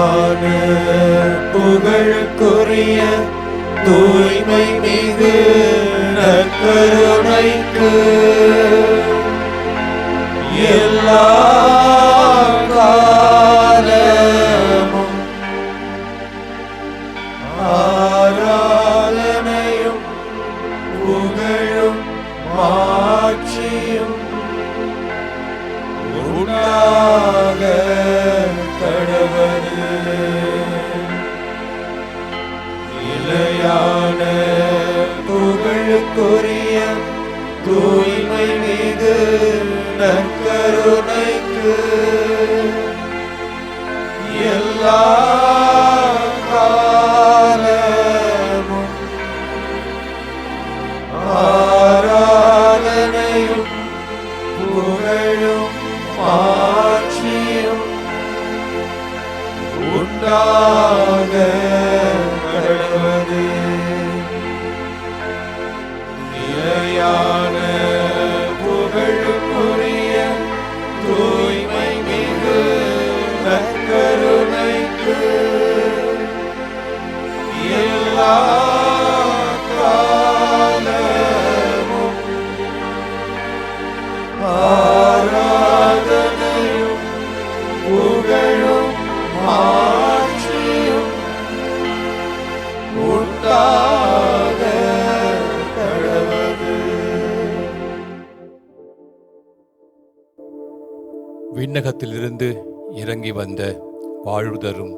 நிலையான புகழுக்குரிய தூய்மை மிகு நற்கருணைக்கு எல்லா காலமும் ஆராதனையும் புகழும் மாட்சியும் உண்டாக கடவது. நிலையான புகழுக்குரிய தூய்மை மிகு நற்கருணைக்கு எல்லா காலமும் ஆராதனையும் புகழும் மாட்சியும் உண்டாக கடவது. நிலையான புகழுக்குரிய தூய்மை மிகு நற்கருணைக்கு எல்லா காலமும் ஆராதனையும் புகழும் மாட்சியும் உண்டாக கடவது. விண்ணகத்திலிருந்து இறங்கி வந்த வாழ்வு தரும்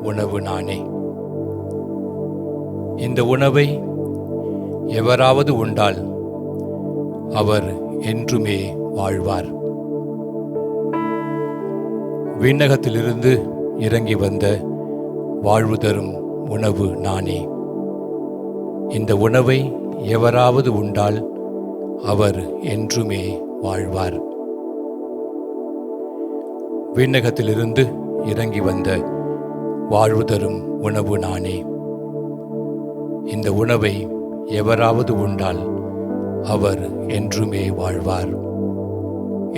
உணவு நானே. இந்த உணவை எவராவது உண்டால் அவர் என்றுமே வாழ்வார். விண்ணகத்திலிருந்து இறங்கி வந்த வாழ்வு தரும் உணவு நானே. இந்த உணவை எவராவது உண்டால் அவர் என்றுமே வாழ்வார். விண்ணகத்திலிருந்து இறங்கி வந்த வாழ்வு தரும் உணவு நானே. இந்த உணவை எவராவது உண்டால் அவர் என்றுமே வாழ்வார்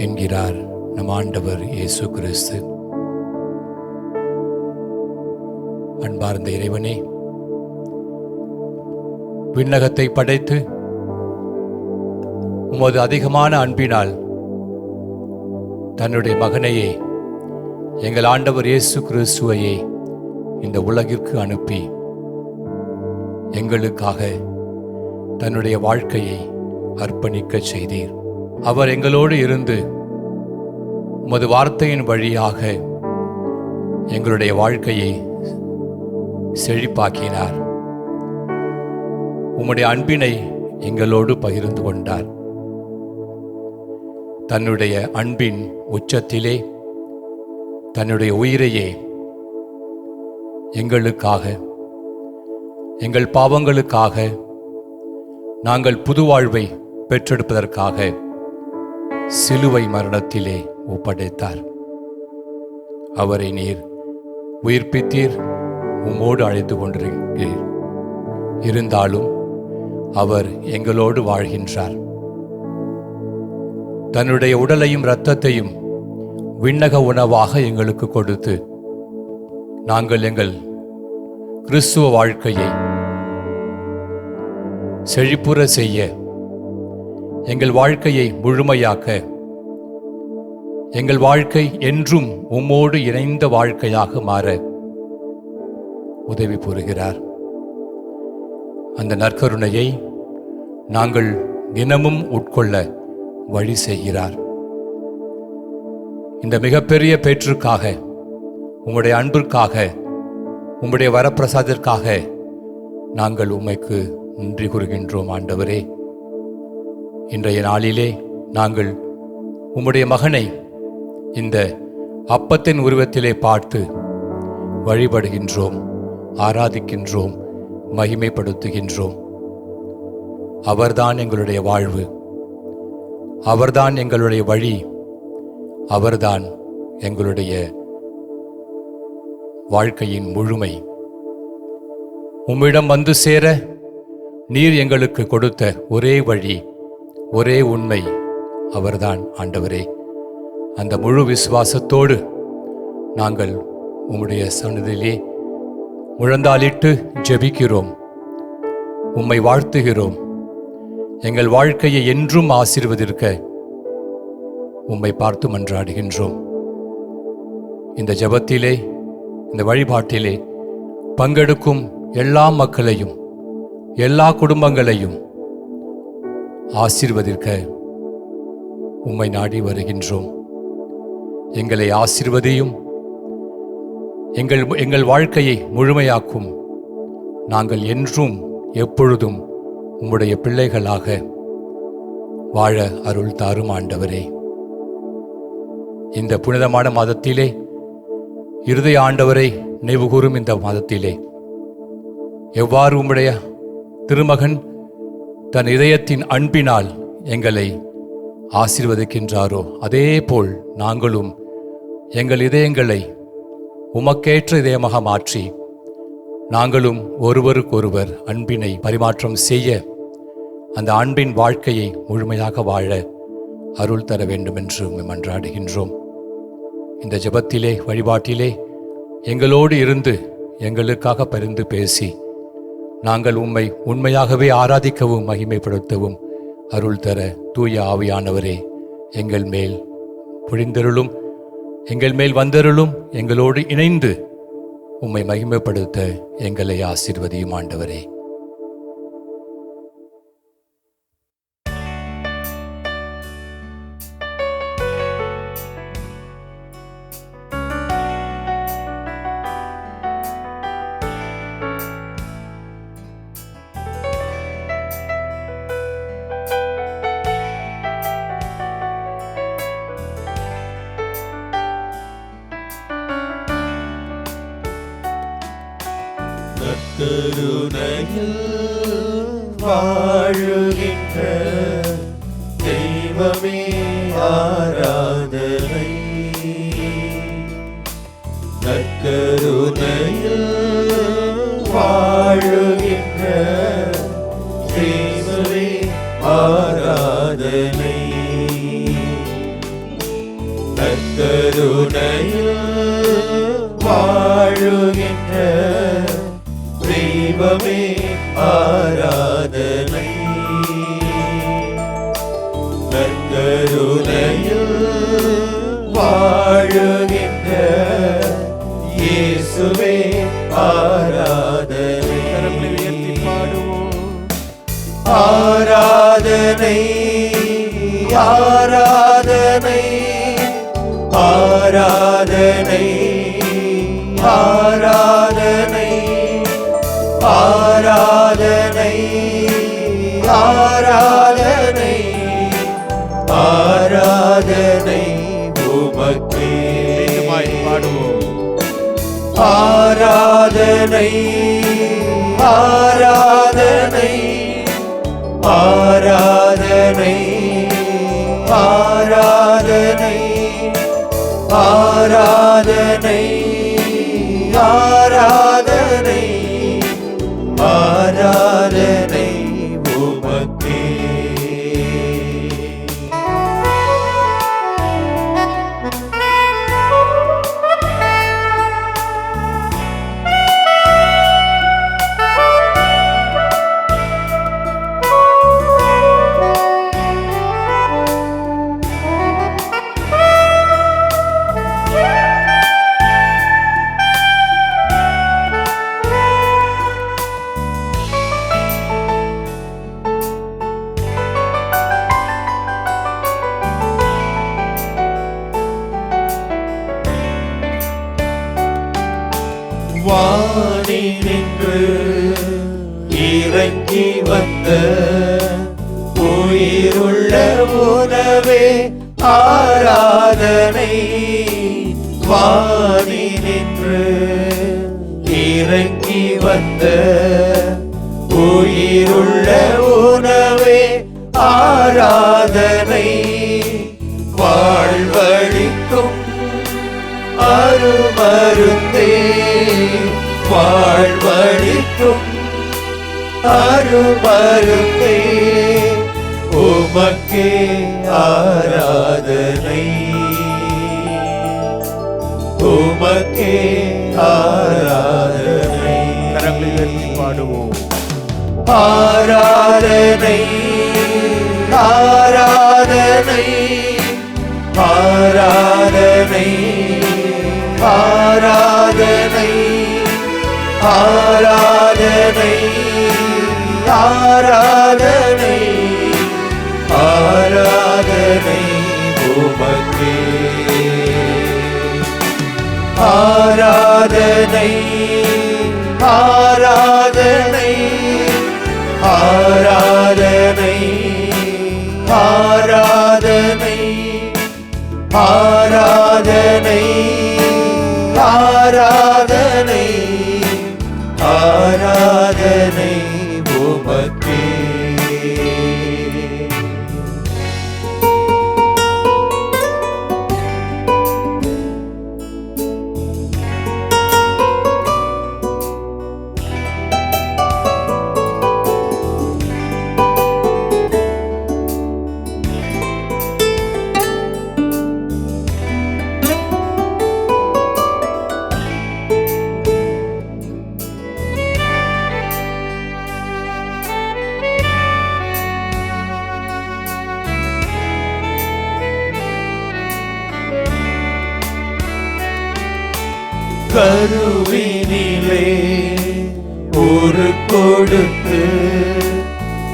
என்கிறார் நம் ஆண்டவர் இயேசு கிறிஸ்து. அன்பார்ந்த இறைவனே, விண்ணகத்தை படைத்து உமது அதிகமான அன்பினால் தன்னுடைய மகனையே, எங்கள் ஆண்டவர் இயேசு கிறிஸ்துவையே இந்த உலகிற்கு அனுப்பி எங்களுக்காக தன்னுடைய வாழ்க்கையை அர்ப்பணிக்க செய்தீர். அவர் எங்களோடு இருந்து உமது வார்த்தையின் வழியாக எங்களுடைய வாழ்க்கையை செழிப்பாக்கினார். உம்முடைய அன்பினை எங்களோடு பகிர்ந்து கொண்டார். தன்னுடைய அன்பின் உச்சத்திலே தன்னுடைய உயிரையே எங்களுக்காக, எங்கள் பாவங்களுக்காக, நாங்கள் புது வாழ்வை பெற்றெடுப்பதற்காக சிலுவை மரணத்திலே ஒப்படைத்தார். அவரை நீர் உயிர்ப்பித்தீர், உம்மோடு அழைத்து கொண்டிருக்கிறீர். இருந்தாலும் அவர் எங்களோடு வாழ்கின்றார். தன்னுடைய உடலையும் இரத்தத்தையும் விண்ணக உணவாக எங்களுக்கு கொடுத்து நாங்கள் எங்கள் கிறிஸ்துவ வாழ்க்கையை செழிப்புற செய்ய, எங்கள் வாழ்க்கையை முழுமையாக்க, எங்கள் வாழ்க்கை என்றும் உம்மோடு இணைந்த வாழ்க்கையாக மாற உதவி புரிகிறார். அந்த நற்கருணையை நாங்கள் தினமும் உட்கொள்ள வழி செய்கிறார். இந்த மிகப்பெரிய பேற்றுக்காக, உம்முடைய அன்பிற்காக, உம்முடைய வரப்பிரசாதத்திற்காக நாங்கள் உம்மைக்கு நன்றி கூறுகின்றோம். ஆண்டவரே, இன்றைய நாளிலே நாங்கள் உம்முடைய மகனை இந்த அப்பத்தின் உருவத்திலே பார்த்து வழிபடுகின்றோம், ஆராதிக்கின்றோம், மகிமைப்படுத்துகின்றோம். அவர்தான் எங்களுடைய வாழ்வு, அவர்தான் எங்களுடைய வழி, அவர்தான் எங்களுடைய வாழ்க்கையின் முழுமை. உம்மிடம் வந்து சேர நீர் எங்களுக்கு கொடுத்த ஒரே வழி, ஒரே உண்மை அவர்தான். ஆண்டவரே, அந்த முழு விசுவாசத்தோடு நாங்கள் உம்முடைய சன்னதியிலே முழந்தாளிட்டு ஜெபிக்கிறோம். உம்மை வாழ்த்துகிறோம். எங்கள் வாழ்க்கையை என்றும் ஆசீர்வதிக்க உம்மை பார்த்து மன்றாடுகின்றோம். இந்த ஜெபத்திலே, இந்த வழிபாட்டிலே பங்கெடுக்கும் எல்லா மக்களையும், எல்லா குடும்பங்களையும் ஆசீர்வதிக்க உம்மை நாடி வருகின்றோம். எங்களை ஆசீர்வதியும். எங்கள் வாழ்க்கையை முழுமையாக்கும். நாங்கள் என்றும் எப்பொழுதும் உம்முடைய பிள்ளைகளாக வாழ அருள் தாரும் ஆண்டவரே. இந்த புனிதமான மாதத்திலே, இருதய ஆண்டவரை நினைவுகூரும் இந்த மாதத்திலே, எவ்வாறு உம்முடைய திருமகன் தன் இதயத்தின் அன்பினால் எங்களை ஆசீர்வதிக்கின்றாரோ அதே போல் நாங்களும் எங்கள் இதயங்களை உமக்கேற்ற இதயமாக மாற்றி நாங்களும் ஒருவருக்கொருவர் அன்பினை பரிமாற்றம் செய்ய, அந்த அன்பின் வாழ்க்கையை முழுமையாக வாழ அருள் தர வேண்டும் என்று மன்றாடுகின்றோம். இந்த ஜெபத்திலே, வழிபாட்டிலே எங்களோடு இருந்து எங்களுக்காக பரிந்து பேசி நாங்கள் உம்மை உண்மையாகவே ஆராதிக்கவும் மகிமைப்படுத்தவும் அருள் தர தூய ஆவியானவரே எங்கள் மேல் பொழிந்தருளும், எங்கள் மேல் வந்தருளும். எங்களோடு இணைந்து உம்மை மகிமைப்படுத்த எங்களை ஆசீர்வதியும் ஆண்டவரே. கருணையில் வாழுகின்ற தெய்வமே ஆராதனை. நற்கருணையில் வாழுகின்ற தெய்வமே ஆராதனை. நற்கருணையில் வாழுகின்ற தெய்வமே ஆராதனை. நற்கருணையில் வாழுகின்ற இயேசுவே ஆராதனை. கரங்களை உயர்த்தி பாடுவோம். ஆராதனை, ஆராதனை, ஆராதனை, ஆராதனை, ஆராதனை, ஆராதனை, ஆராதனை உமக்கே. பாடுவோம். ஆராதனை, ஆராதனை, ஆராதனை, ஆராதனை, ஆராதனை, ஆராதனை, ஆராதனை உமக்கே. வானினின்று இறங்கி வந்த உயிருள்ள உணவே ஆராதனை. வானினின்று இறங்கி வந்த உயிருள்ள உணவே ஆராதனை. வாழ்வழிக்கும் அருமருந்தே, வாழ்வழிக்கும் அருமருந்தே, உமக்கே ஆராதனை, உமக்கே ஆராதனை ஆராதனை ஆராதனை ஆராதனை ஆராதனை ஆராதனை ஆராதனை உமக்கே ஆராதனை ஆராதனை ஆராதனை ஆராதனை ஆராதனை ஆராதனை ஆராதனை உமக்கே கருவினிலே ஒரு கொடுத்து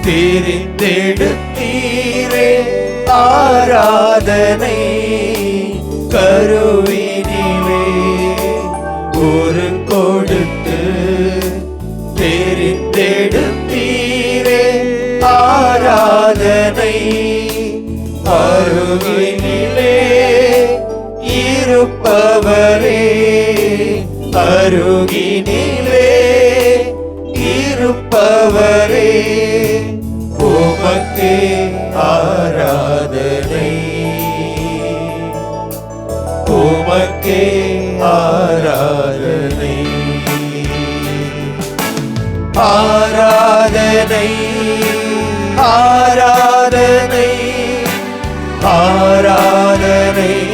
தெரிந்தெடுத்தீரே ஆராதனை கருவினிலே ஒரு கொடுத்து தெரிந்தெடுத்தீரே ஆராதனை அருகினிலே இருப்பவரே அருகினிலே இருப்பவரே உமக்கே ஆராதனை உமக்கே ஆராதனை ஆராதனை ஆராதனை ஆராதனை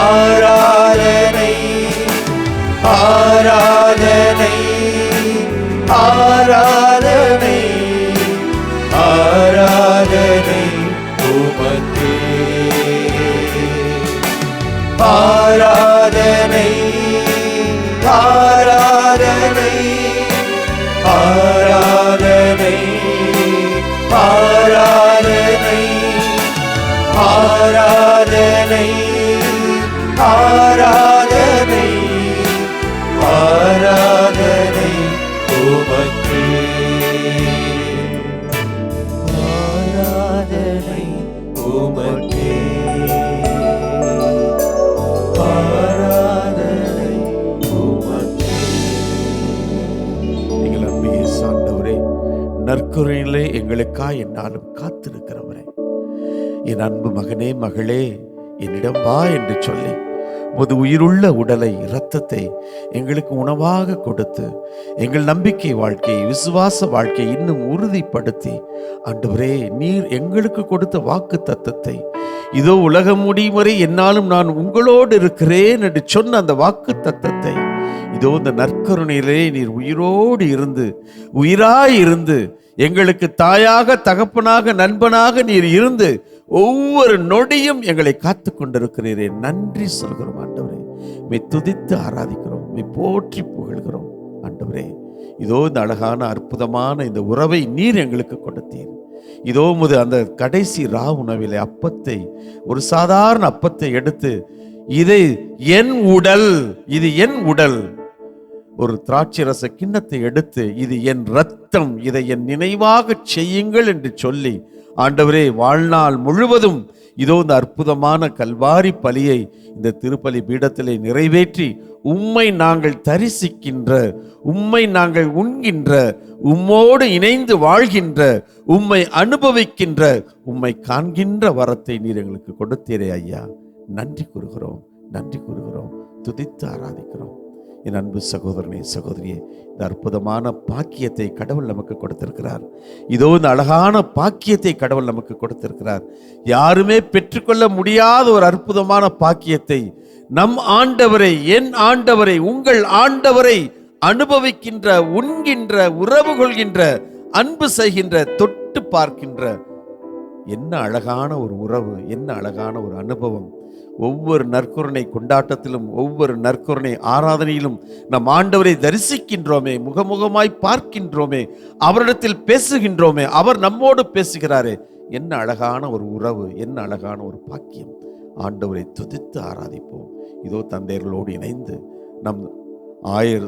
ஆராதனை ஆராதனை ஆராதனை ஆராதனை உமக்கே ஆராதனை ஆராதனை ஆராதனை ஆராதனை ஆராதனை ஆராதனை ஆராதனை உமக்கே ஆராதனை உமக்கே ஆராதனை உமக்கே. எங்கள் அன்பையே சார்ந்தவரே, நற்கருணையிலே எங்களுக்காய் என்னாலும் காத்திருக்கிறவரே, என் அன்பு மகனே மகளே என்னிடம் வா என்று சொல்லி உமது உயிருள்ள உடலை இரத்தத்தை எங்களுக்கு உணவாக கொடுத்து எங்கள் நம்பிக்கை வாழ்க்கையை விசுவாச வாழ்க்கையை இன்னும் உறுதிப்படுத்தி ஆண்டவரே நீர் எங்களுக்கு கொடுத்த வாக்கு தத்தத்தை இதோ உலகம் முடியும் வரை என்னாலும் நான் உங்களோடு இருக்கிறேன் என்று சொன்ன அந்த வாக்கு தத்தத்தை இதோ இந்த நற்கருணையிலே நீர் உயிரோடு இருந்து உயிராய் இருந்து எங்களுக்கு தாயாக தகப்பனாக நண்பனாக நீர் இருந்து ஒவ்வொரு நொடியும் எங்களை காத்து கொண்டிருக்கிறீரே. நன்றி சொல்கிறோம் ஆண்டவரே. மை துதித்து ஆராதிக்கிறோம், மை போற்றி புகழ்கிறோம் ஆண்டவரே. இதோ இந்த அழகான அற்புதமான இந்த உறவை நீர் எங்களுக்கு கொடுத்தீர். இதோ முது அந்த கடைசி உணவிலே அப்பத்தை, ஒரு சாதாரண அப்பத்தை எடுத்து இதை என் உடல், இது என் உடல், ஒரு திராட்சை ரச கிண்ணத்தை எடுத்து இது என் இரத்தம், இதை என் நினைவாக செய்யுங்கள் என்று சொல்லி ஆண்டவரே வாழ்நாள் முழுவதும் இதோ இந்த அற்புதமான கல்வாரி பலியை இந்த திருப்பலி பீடத்திலே நிறைவேற்றி உம்மை நாங்கள் தரிசிக்கின்ற, உம்மை நாங்கள் உண்கின்ற, உம்மோடு இணைந்து வாழ்கின்ற, உம்மை அனுபவிக்கின்ற, உம்மை காண்கின்ற வரத்தை நீர் எங்களுக்கு கொடுத்தீரே ஐயா. நன்றி கூறுகிறோம், நன்றி கூறுகிறோம், துதித்து ஆராதிக்கிறோம். என் அன்பு சகோதரனே சகோதரியே, இந்த அற்புதமான பாக்கியத்தை கடவுள் நமக்கு கொடுத்திருக்கிறார். இதோ இந்த அழகான பாக்கியத்தை கடவுள் நமக்கு கொடுத்திருக்கிறார். யாருமே பெற்றுக்கொள்ள முடியாத ஒரு அற்புதமான பாக்கியத்தை நம் ஆண்டவரை, என் ஆண்டவரை, உங்கள் ஆண்டவரை அனுபவிக்கின்ற, உண்கின்ற, உறவு கொள்கின்ற, அன்பு செய்கின்ற, தொட்டு பார்க்கின்ற, என்ன அழகான ஒரு உறவு, என்ன அழகான ஒரு அனுபவம். ஒவ்வொரு நற்கருணை கொண்டாட்டத்திலும், ஒவ்வொரு நற்கருணை ஆராதனையிலும் நம் ஆண்டவரை தரிசிக்கின்றோமே, முகமுகமாய் பார்க்கின்றோமே, அவரிடத்தில் பேசுகின்றோமே, அவர் நம்மோடு பேசுகிறாரே. என்ன அழகான ஒரு உறவு, என்ன அழகான ஒரு பாக்கியம். ஆண்டவரை துதித்து ஆராதிப்போம். இதோ தந்தையர்களோடு இணைந்து, நம் ஆயர்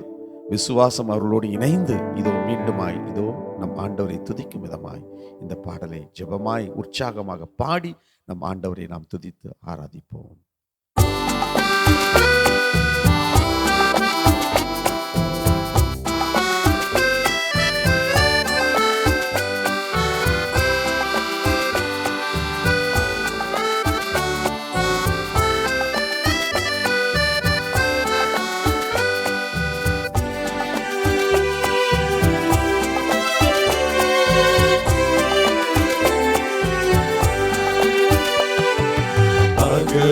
விசுவாசம் அவர்களோடு இணைந்து, இதோ மீண்டுமாய் இதோ நம் ஆண்டவரை துதிக்கும் விதமாய் இந்த பாடலை ஜெபமாய் உற்சாகமாக பாடி நம் ஆண்டவரை நாம் துதித்து ஆராதிப்போம்.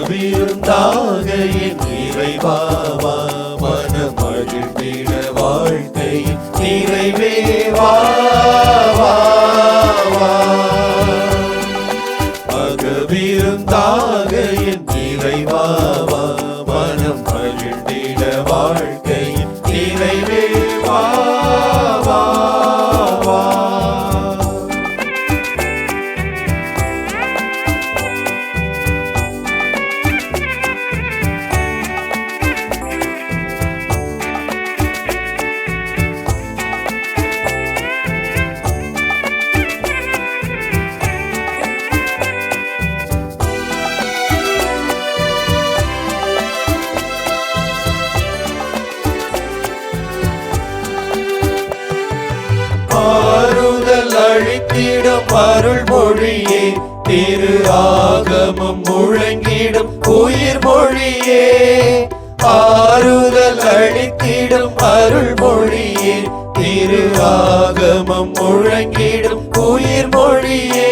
விருந்தாக என் இறைவா வா, மனம் மகிழ்ந்திட வாழ்க்கையின் நிறைவே வா வா வா. விருந்தாக என் இறைவா வா, மனம் மகிழ்ந்திட வாழ்க்கையின் நிறைவே வா வா வா. அழித்திடும் அருள் மொழியே, திரு ஆகமம் முழங்கிடும் உயிர் மொழியே. ஆறுதல் அளித்திடும் அருள் மொழியே, திரு ஆகமம் முழங்கிடும் உயிர் மொழியே.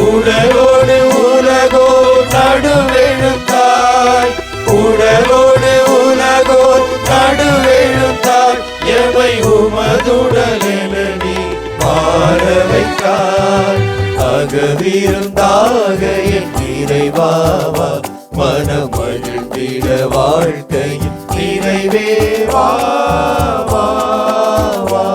உடலோடு உலகோ நடுவெழுந்தாய், உடலோடு உலகோ நடுவெழுந்தாய். எமை உமதுடலென நீ வாழ வைத்தாய். விருந்தாக என் இறைவா வா, மனம் மகிழ்ந்திட வாழ்க்கையின் நிறைவே வா வா வா.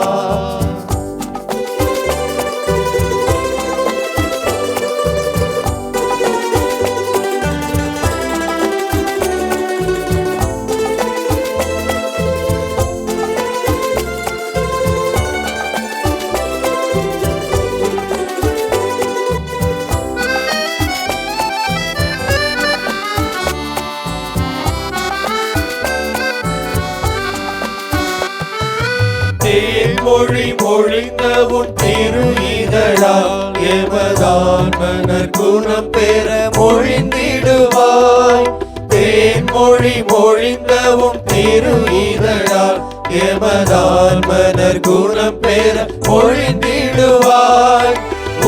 மொழி மொழிந்த உன் திரு இதழால் எமதான் மன்னர் குணம் பெற மொழிந்திடுவாய். தேன்மொழி மொழிந்த உன் திரு இதழால் எமதான் மன்னர் குணம் பெற மொழிந்திடுவாய்.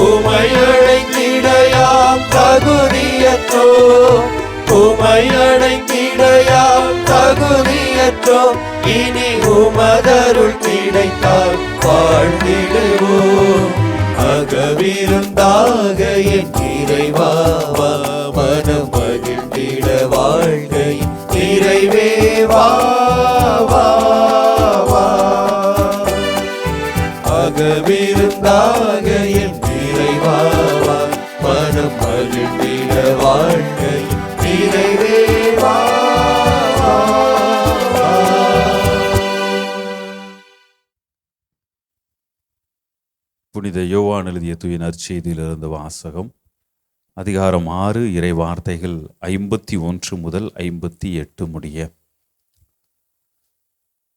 உமையடைந்திடையாம் தகுதியற்றோ, உமையடைந்திடையாம் தகுதியற்றோம். இனி உமதருள் கிடைத்தால் வாழ்ந்திடுவோம். விருந்தாக என் இறைவா வா, மனம் மகிழ்ந்திட வாழ்க்கையின் நிறைவே வா வா வா. விருந்தாக என் இறைவா வா, மனம் மகிழ்ந்திட வாழ்க்கையின் நிறைவே வா. புனித யோவான் எழுதிய தூய நற்செய்தியிலிருந்து வாசகம். அதிகாரம் 6, இறை வார்த்தைகள் 51 முதல் 58 முடிய.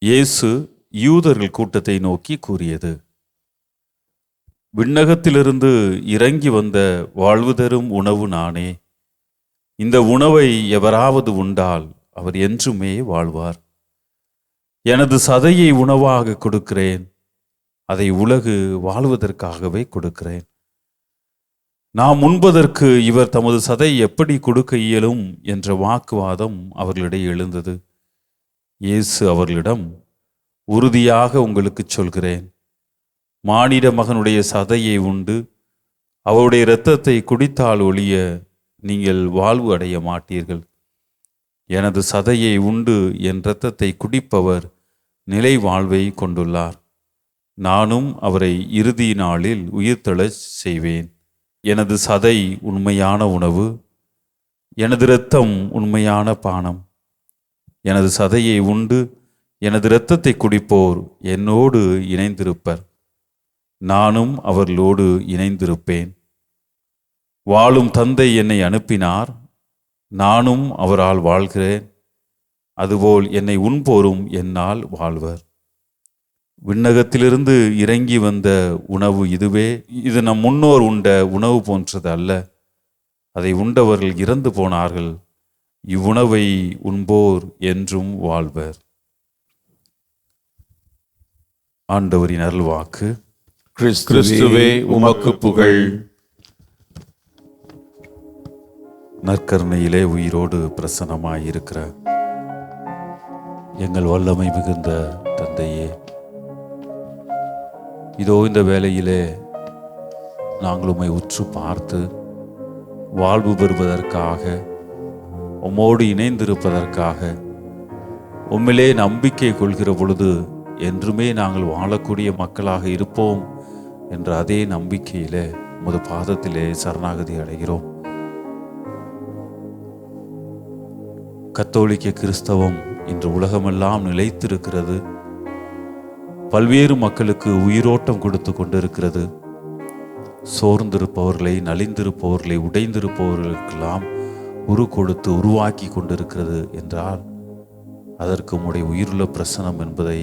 இயேசு யூதர்கள் கூட்டத்தை நோக்கி கூறியது: விண்ணகத்திலிருந்து இறங்கி வந்த வாழ்வு தரும் உணவு நானே. இந்த உணவை எவராவது உண்டால் அவர் என்றுமே வாழ்வார். எனது சதையை உணவாக கொடுக்கிறேன், அதை உலகு வாழ்வதற்காகவே கொடுக்கிறேன். நாம் உண்பதற்கு இவர் தமது சதை எப்படி கொடுக்க இயலும் என்ற வாக்குவாதம் அவர்களிடையே எழுந்தது. இயேசு அவர்களிடம், உறுதியாக உங்களுக்கு சொல்கிறேன், மானிட மகனுடைய சதையை உண்டு அவருடைய இரத்தத்தை குடித்தால் ஒழிய நீங்கள் வாழ்வு அடைய மாட்டீர்கள். எனது சதையை உண்டு என் இரத்தத்தை குடிப்பவர் நிலை வாழ்வை கொண்டுள்ளார். நானும் அவரை இறுதி நாளில் உயிர்த்தெழச் செய்வேன். எனது சதை உண்மையான உணவு, எனது இரத்தம் உண்மையான பானம். எனது சதையை உண்டு எனது இரத்தத்தை குடிப்போர் என்னோடு இணைந்திருப்பர், நானும் அவர்களோடு இணைந்திருப்பேன். வாழும் தந்தை என்னை அனுப்பினார், நானும் அவரால் வாழ்கிறேன். அதுபோல் என்னை உண்போரும் என்னால் வாழ்வர். விண்ணகத்திலிருந்து இறங்கி வந்த உணவு இதுவே. இது நம் முன்னோர் உண்ட உணவு போன்றது அல்ல. அதை உண்டவர்கள் இறந்து போனார்கள். இவ்வுணவை உண்போர் என்றும் வாழ்வர். ஆண்டவரின் அருள்வாக்கு. கிறிஸ்துவே உமக்கு புகழ். நற்கருணையிலே உயிரோடு பிரசன்னமாயிருக்கிற எங்கள் வல்லமை மிகுந்த தந்தையே, இதோ இந்த வேளையிலே நாங்கள் உம்மை உற்று பார்த்து வாழ்வு பெறுவதற்காக, உம்மோடு இணைந்திருப்பதற்காக, உம்மிலே நம்பிக்கை கொள்கிற பொழுது என்றுமே நாங்கள் வாழக்கூடிய மக்களாக இருப்போம் என்ற அதே நம்பிக்கையிலே உமது பாதத்திலே சரணாகதி அடைகிறோம். கத்தோலிக்க கிறிஸ்தவம் இன்று உலகமெல்லாம் நிலைத்திருக்கிறது. பல்வேறு மக்களுக்கு உயிரோட்டம் கொடுத்து கொண்டிருக்கிறது. சோர்ந்திருப்பவர்களை, நலிந்திருப்பவர்களை, உடைந்திருப்பவர்களுக்கெல்லாம் உரு கொடுத்து உருவாக்கி கொண்டிருக்கிறது என்றால் அதற்கு உம்முடைய உயிருள்ள பிரசனம் என்பதை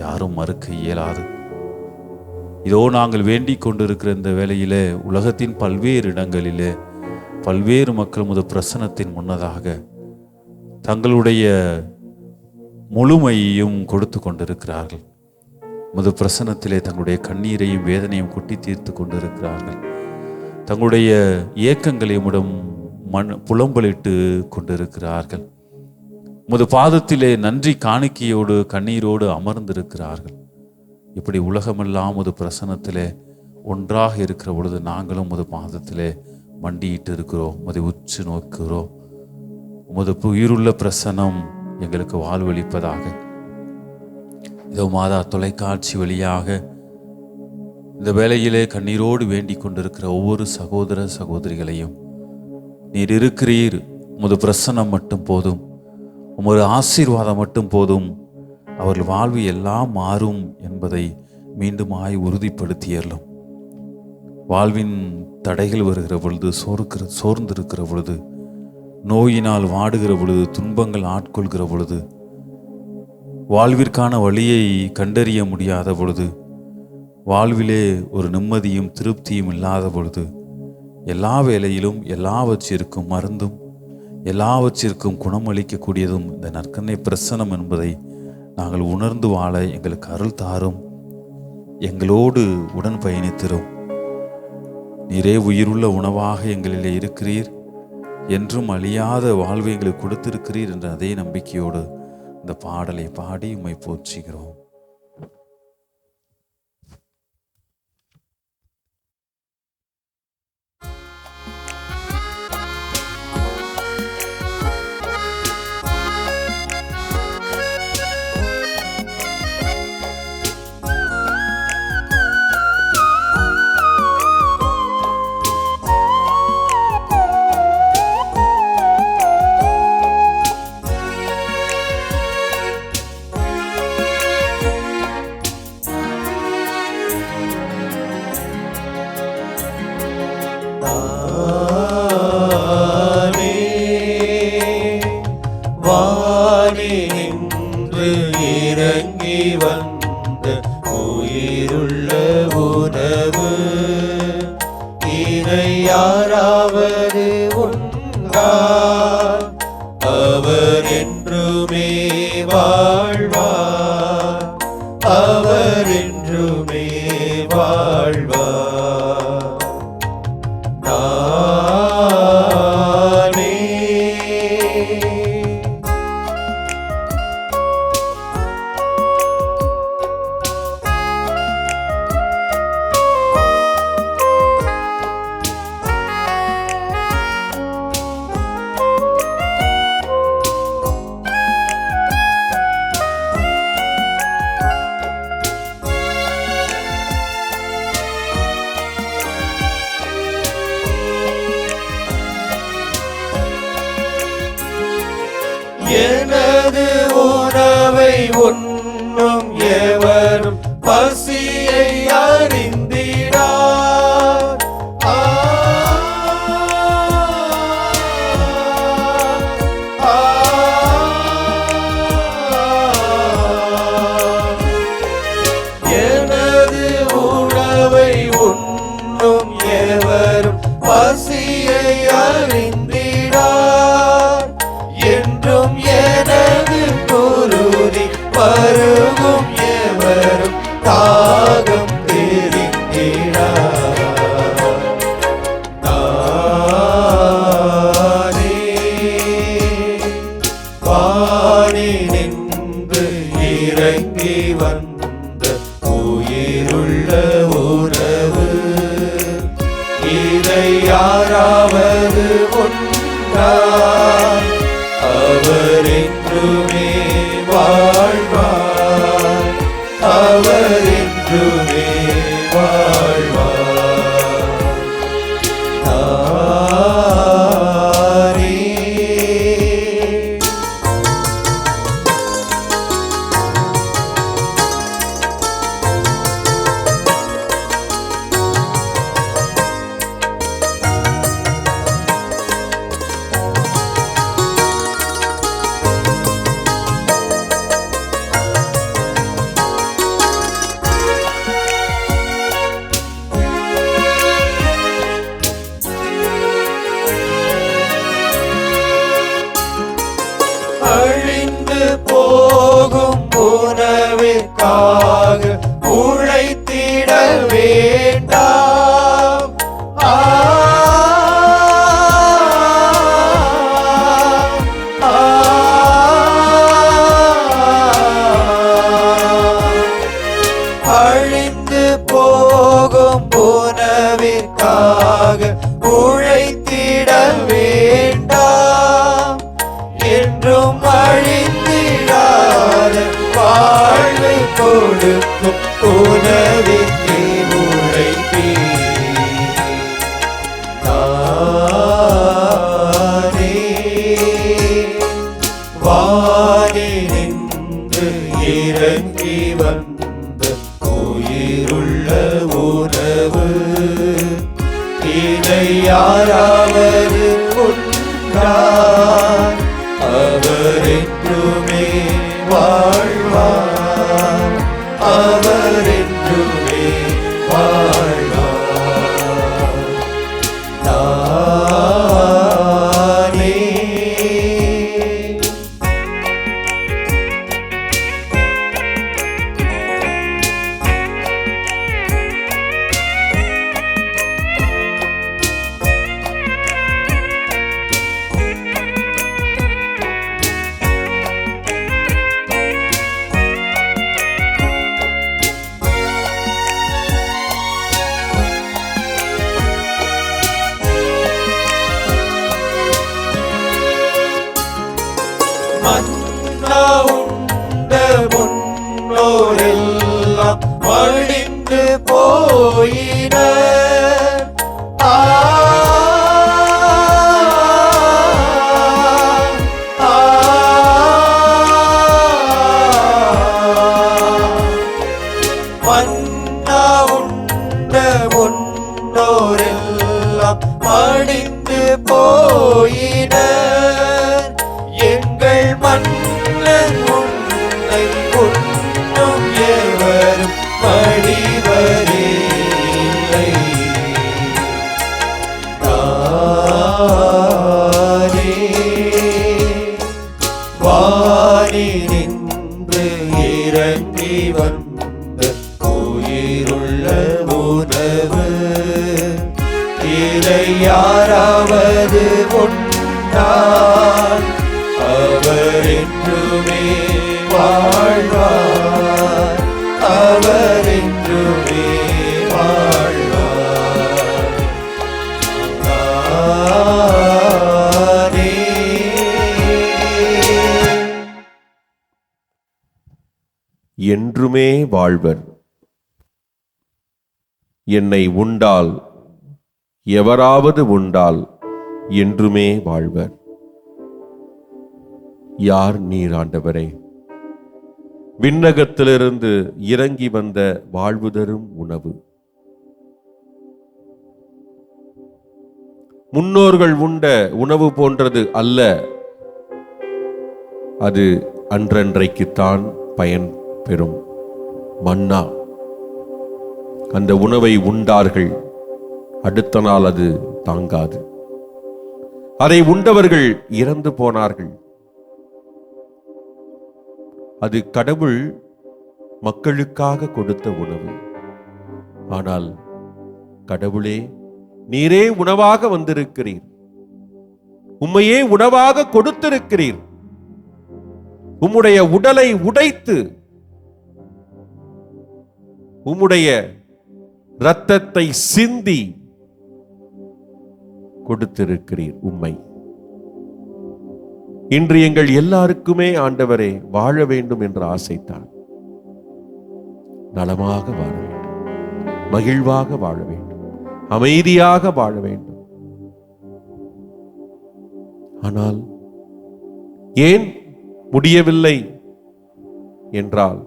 யாரும் மறுக்க இயலாது. இதோ நாங்கள் வேண்டிக் கொண்டிருக்கிற இந்த வேளையிலே உலகத்தின் பல்வேறு இடங்களிலே பல்வேறு மக்கள் உமது பிரசனத்தின் முன்னதாக தங்களுடைய முழுமையையும் கொடுத்து கொண்டிருக்கிறார்கள். உமது பிரசனத்திலே தங்களுடைய கண்ணீரையும் வேதனையும் கொட்டி தீர்த்து கொண்டிருக்கிறார்கள். தங்களுடைய இயக்கங்களையும் புலம்பலிட்டு கொண்டிருக்கிறார்கள். உமது பாதத்திலே நன்றி காணிக்கையோடு கண்ணீரோடு அமர்ந்திருக்கிறார்கள். இப்படி உலகமெல்லாம் உமது பிரசனத்திலே ஒன்றாக இருக்கிற பொழுது நாங்களும் உமது பாதத்திலே மண்டியிட்டு இருக்கிறோம், உமதை உற்று நோக்குகிறோம். உமது உயிருள்ள பிரசனம் எங்களுக்கு வாழ்வளிப்பதாக. இதோ மாதா தொலைக்காட்சி வழியாக இந்த வேளையிலே கண்ணீரோடு வேண்டிக் கொண்டிருக்கிற ஒவ்வொரு சகோதர சகோதரிகளையும் நீர் இருக்கிறீர், உமது பிரசனம் மட்டும் போதும், உமது ஆசீர்வாதம் மட்டும் போதும், அவர்கள் வாழ்வு எல்லாம் மாறும் என்பதை மீண்டுமாய் உறுதிப்படுத்தியறலும். வாழ்வின் தடைகள் வருகிற பொழுது, சோர்ந்திருக்கிற பொழுது, நோயினால் வாடுகிற பொழுது, துன்பங்கள் ஆட்கொள்கிற பொழுது, வாழ்விற்கான வழியை கண்டறிய முடியாத பொழுது, வாழ்விலே ஒரு நிம்மதியும் திருப்தியும் இல்லாத பொழுது, எல்லா வேளையிலும் எல்லாவற்றிற்கும் மருந்தும் எல்லாவற்றிற்கும் குணமளிக்கக்கூடியதும் இந்த நற்கருணை பிரசனம் என்பதை நாங்கள் உணர்ந்து வாழ எங்களுக்கு அருள் தாரும். எங்களோடு உடன் பயணித்திரும். நீரே உயிருள்ள உணவாக எங்களிலே இருக்கிறீர், என்றும் அழியாத வாழ்வை எங்களுக்கு கொடுத்திருக்கிறீர் என்ற அதே நம்பிக்கையோடு இந்த பாடலை பாடி உம்மை போற்றுகிறோம். வானின்று இறங்கி வந்த உயிருள்ள உணவு இதை யாராவது உண்டார் அவர் என்றுமே வாழ்வார், அவர் என்றுமே வாழ்வார். உண்ணும் எவரும் பசியை அறிந்திடார். எனது உணவை உண்ணும் எவரும் பசியை அறிந்திடார். என்றும் எனது குருதி பருகும் எவரும் தாகம் தெரிந்திடார். நானே வானினின்று இறங்கி வந்த உயிருள்ள உறவு. இதை யாராவது உண்டார். அவர் என்றுமே வாழ்வார். அவர் என்றுமே வாழ்வார். நானே அழிந்து போகும் உணவிற்காக உழைத்திட வேண்டாம். அழிந்து போகும் உணவிற்காக உழைத்திட வேண்டாம். என்றும் அழிந்திடாத வாழ்வை கொடுக்கும் உணவிற்கு உழைப்பீர். நானே வானினின்று இறங்கி வந்த உயிருள்ள உறவு. இதை யாராவது உண்டார். அவர் என்றுமே வாழ்வார். அவர் என்றுமே வாழ்வார். நானே மன்னா உண்ட முன்னோரெல்லாம் மடிந்து போயினர். மன்னா உண்ட முன்னோரெல்லாம் மடிந்து போயினர். எங்கள் மன்னன் உன்னை உண்ணும் எவரும் மடிவரே இல்லை. நானே வானினின்று இறங்கி வந்த உயிருள்ள உணவு. இதை யாராவது உண்டார். அவர் என்றுமே வாழ்வார். அவர் என்றுமே வாழ்வார். நானே என்றுமே வாழ்வர். என்னை உண்டால் எவராவது உண்டால் என்றுமே வாழ்வர். யார் நீர் ஆண்டவரே? விண்ணகத்திலிருந்து இறங்கி வந்த வாழ்வு தரும் உணவு. முன்னோர்கள் உண்ட உணவு போன்றது அல்ல. அது அன்றன்றைக்குத்தான் பயன் பெறும் மன்னா. அந்த உணவை உண்டார்கள், அடுத்த நாள் அது தாங்காது. அதை உண்டவர்கள் இறந்து போனார்கள். அது கடவுள் மக்களுக்காக கொடுத்த உணவு. ஆனால் கடவுளே, நீரே உணவாக வந்திருக்கிறீர், உம்மையே உணவாக கொடுத்திருக்கிறீர். உம்முடைய உடலை உடைத்து உம்முடைய இரத்தத்தை சிந்தி கொடுத்திருக்கிறீர் உம்மை. இன்று எங்கள் எல்லாருக்குமே ஆண்டவரே வாழ வேண்டும் என்ற ஆசைத்தான். நலமாக வாழ வேண்டும், மகிழ்வாக வாழ வேண்டும், அமைதியாக வாழ வேண்டும். ஆனால் ஏன் முடியவில்லை என்றால்,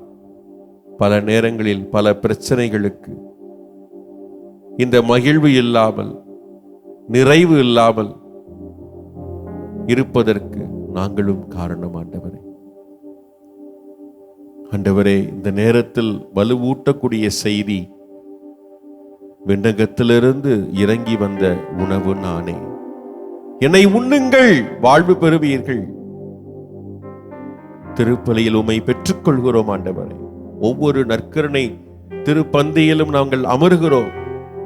பல நேரங்களில் பல பிரச்சனைகளுக்கு இந்த மகிழ்வு இல்லாமல், நிறைவு இல்லாமல் இருப்பதற்கு நாங்களும் காரணம் ஆண்டவரே. ஆண்டவரே, இந்த நேரத்தில் வலுவூட்டக்கூடிய செய்தி, விண்ணகத்திலிருந்து இறங்கி வந்த உணவு நானே. என்னை உண்ணுங்கள், வாழ்வு பெறுவீர்கள். திருப்பலியில் உம்மை பெற்றுக்கொள்கிறோம் ஆண்டவரே. ஒவ்வொரு நற்கருணை திருப்பந்தியிலும் நாங்கள் அமர்கிறோம்,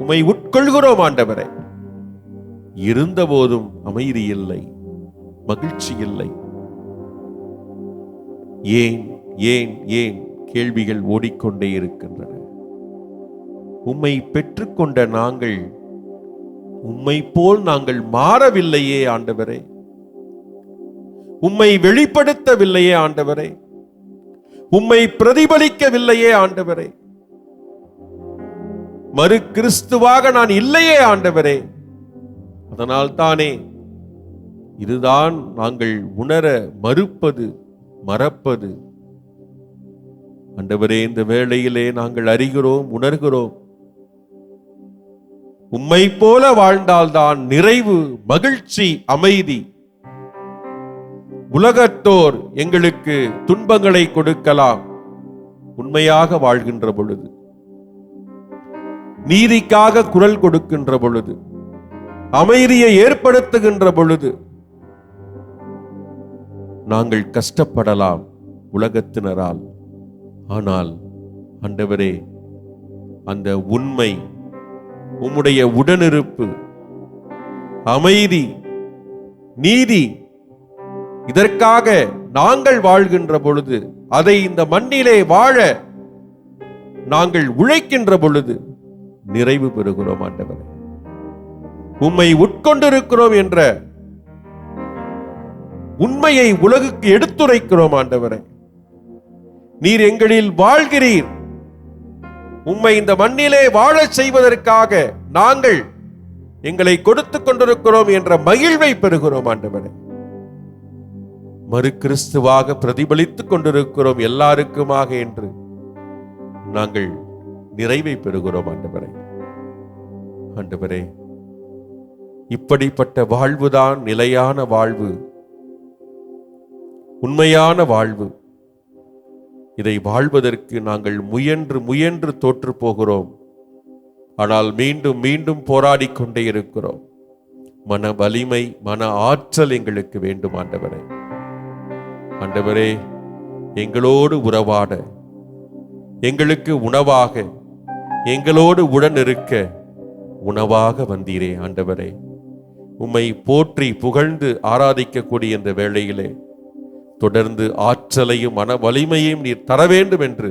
உம்மை உட்கொள்கிறோம் ஆண்டவரே. இருந்த போதும் அமைதி இல்லை, மகிழ்ச்சி இல்லை. ஏன் ஏன் ஏன் கேள்விகள் ஓடிக்கொண்டே இருக்கின்றன. உம்மை பெற்றுக்கொண்ட நாங்கள் உம்மை போல் நாங்கள் மாறவில்லையே ஆண்டவரே. உம்மை வெளிப்படுத்தவில்லையே ஆண்டவரே. உம்மை பிரதிபலிக்கவில்லையே ஆண்டவரே. மறு கிறிஸ்துவாக நான் இல்லையே ஆண்டவரே. அதனால் தானே இதுதான் நாங்கள் உணர மறுப்பது, மறப்பது. ஆண்டவரே, இந்த வேளையிலே நாங்கள் அறிகிறோம், உணர்கிறோம். உம்மை போல வாழ்ந்தால்தான் நிறைவு, மகிழ்ச்சி, அமைதி. உலகத்தோர் எங்களுக்கு துன்பங்களை கொடுக்கலாம், உண்மையாக வாழ்கின்ற பொழுது, நீதிக்காக குரல் கொடுக்கின்ற பொழுது, அமைதியை ஏற்படுத்துகின்ற பொழுது நாங்கள் கஷ்டப்படலாம் உலகத்தினரால். ஆனால் ஆண்டவரே, அந்த உண்மை, உம்முடைய உடனிருப்பு, அமைதி, நீதி, இதற்காக நாங்கள் வாழ்கின்ற பொழுது, அதை இந்த மண்ணிலே வாழ நாங்கள் உழைக்கின்ற பொழுது நிறைவு பெறுகிறோம் ஆண்டவரே. உம்மை உட்கொண்டிருக்கிறோம் என்ற உண்மையை உலகுக்கு எடுத்துரைக்கிறோம் ஆண்டவரே. நீர் எங்களில் வாழ்கிறீர். உம்மை இந்த மண்ணிலே வாழச் செய்வதற்காக நாங்கள் எங்களை கொடுத்துக் கொண்டிருக்கிறோம் என்ற மகிழ்வை பெறுகிறோம் ஆண்டவரே. மறு கிறிஸ்துவாக பிரதிபலித்துக் கொண்டிருக்கிறோம் எல்லாருக்குமாக என்று நாங்கள் நிறைவை பெறுகிறோம் ஆண்டவரே. ஆண்டவரே, இப்படிப்பட்ட வாழ்வுதான் நிலையான வாழ்வு, உண்மையான வாழ்வு. இதை வாழ்வதற்கு நாங்கள் முயன்று முயன்று தோற்று போகிறோம். ஆனால் மீண்டும் மீண்டும் போராடி கொண்டே இருக்கிறோம். மன வலிமை, மன ஆற்றல் எங்களுக்கு வேண்டும் ஆண்டவரே. ஆண்டவரே, எங்களோடு உறவாட, எங்களுக்கு உணவாக, எங்களோடு உடன் இருக்க உணவாக வந்தீரே ஆண்டவரே. உம்மை போற்றி புகழ்ந்து ஆராதிக்கக்கூடிய இந்த வேளையிலே தொடர்ந்து ஆற்றலையும் மன வலிமையும் நீர் தர வேண்டும் என்று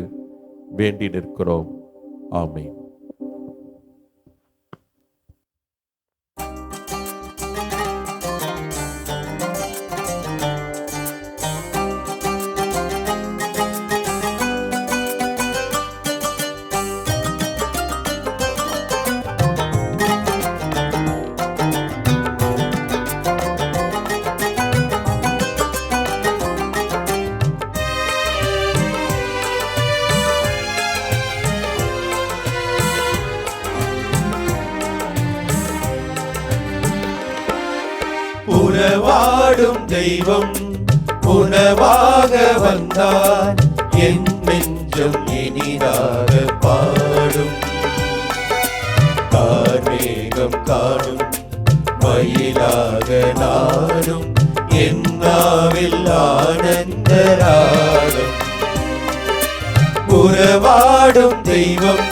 வேண்டி நிற்கிறோம். ஆமென். உணவாடும் தெய்வம் உணவாக வந்தார் என் நெஞ்சம் இனிதாக பாடும். கார்மேகம் காணும் மயிலாக நாடும் என் நாவில் ஆனந்த ராகம். உறவாடும் தெய்வம்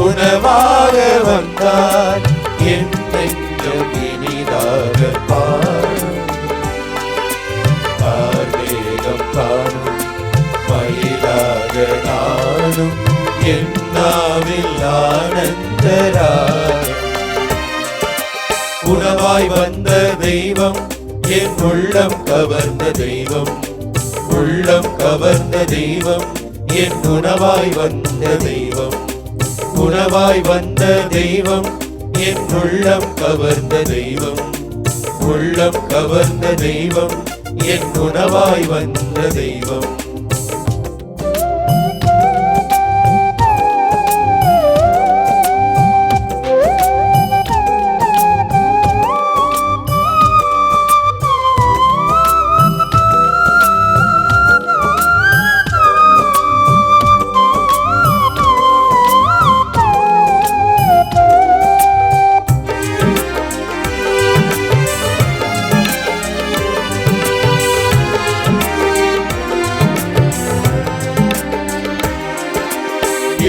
உணவாக வந்தார் என் நெஞ்சம் இனிதாக பாடும். கார்மேகம் காணும் மயிலாக நாடும் என் நாவில் ஆனந்த ராகம். உணவாய் வந்த தெய்வம் என் உள்ளம் கவர்ந்த தெய்வம். உள்ளம் கவர்ந்த தெய்வம் என் உணவாய் வந்த தெய்வம். உணவாய் வந்த தெய்வம் என் உள்ளம் கவர்ந்த தெய்வம். உள்ளம் கவர்ந்த தெய்வம் என் உணவாய் வந்த தெய்வம்.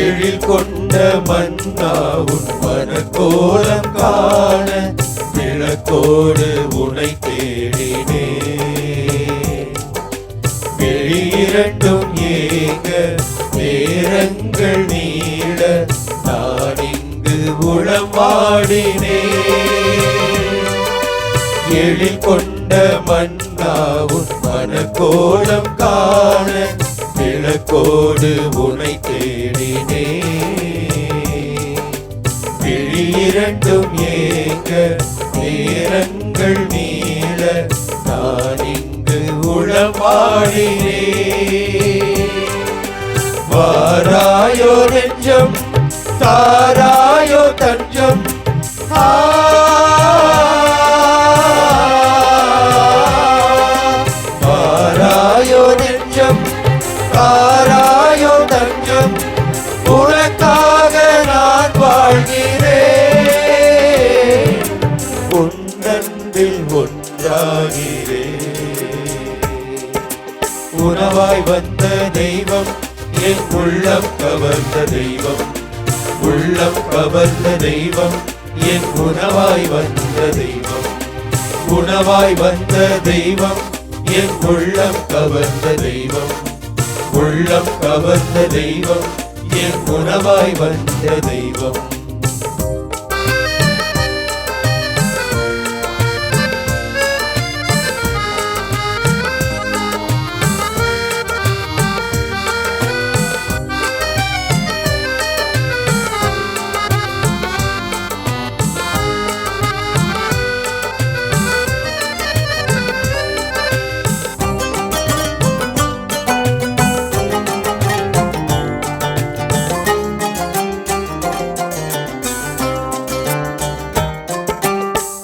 எழில் கொண்ட மன்னா உன் மனக்கோலம் காண விளக்கோடு உனை தேடினே. வெளியிரண்டும் ஏக நேரங்கள் நீட நான் இங்கு உளம் வாடினே. எழில் கொண்ட மன்னா உன் மனக்கோலம் காண விளக்கோடு உனை தேடினே. விழியிரண்டும் ஏக நேரங்கள் நீள நான் இங்கு உளமாடினே. வாராயோ நெஞ்சம் தாராயோ தஞ்சம். வாராயோ நெஞ்சம் தாராயோ தஞ்சம். உனக்காக நான் வாழ்கிறேன் உன்னன்பில் ஒன்றாகிறேன். உணவாய் வந்த தெய்வம் என் உள்ளம் கவர்ந்த தெய்வம். உள்ளம் கவர்ந்த தெய்வம் என் உணவாய் வந்த தெய்வம். உணவாய் வந்த தெய்வம் என் உள்ளம் கவர்ந்த தெய்வம். உள்ளம் கவர்ந்த தெய்வம் என் உணவாய் வந்த தெய்வம்.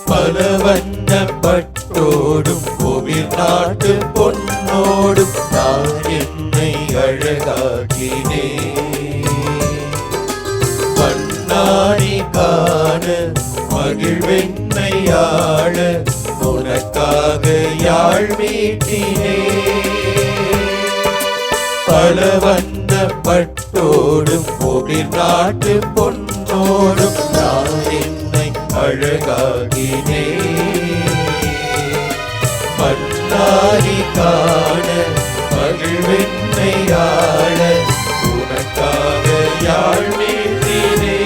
பல வண்ண பட்டோடும் கோவில் நாட்டு பொன்னோடும் நான் என்னை அழகாக்கினே. பண்ணாணி காண மகிழ்வென்னை ஆள உனக்காக யாழ் மீட்டினே. பல வண்ண பட்டோடும் கோவில் நாட்டு பொன்னோடும் நான் என்னை அழகாகினே. பண்ணாரி காண மகிழ்வென்னை ஆள உனக்காக யாழ் மீட்டினே.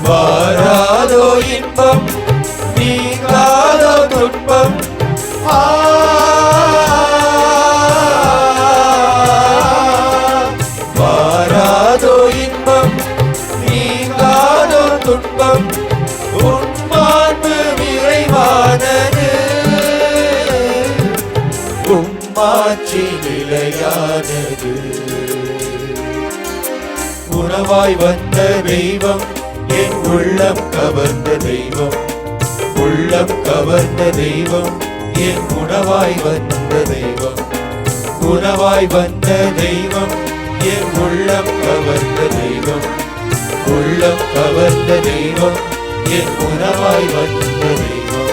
வாராதோ இன்பம் நீங்காதோ துன்பம். வாராதோ இன்பம் நீங்காதோ துன்பம். உன் மாண்பு விரைவானது உம்மாட்சி நிலையானது. உணவாய் வந்த தெய்வம் என் உள்ளம் கவர்ந்த தெய்வம். உள்ளம் கவர்ந்த தெய்வம், என் உணவாய் வந்த தெய்வம். உணவாய் வந்த தெய்வம், என் உள்ளம் கவர்ந்த தெய்வம். உள்ளம் கவர்ந்த தெய்வம், என் உணவாய் வந்த தெய்வம்.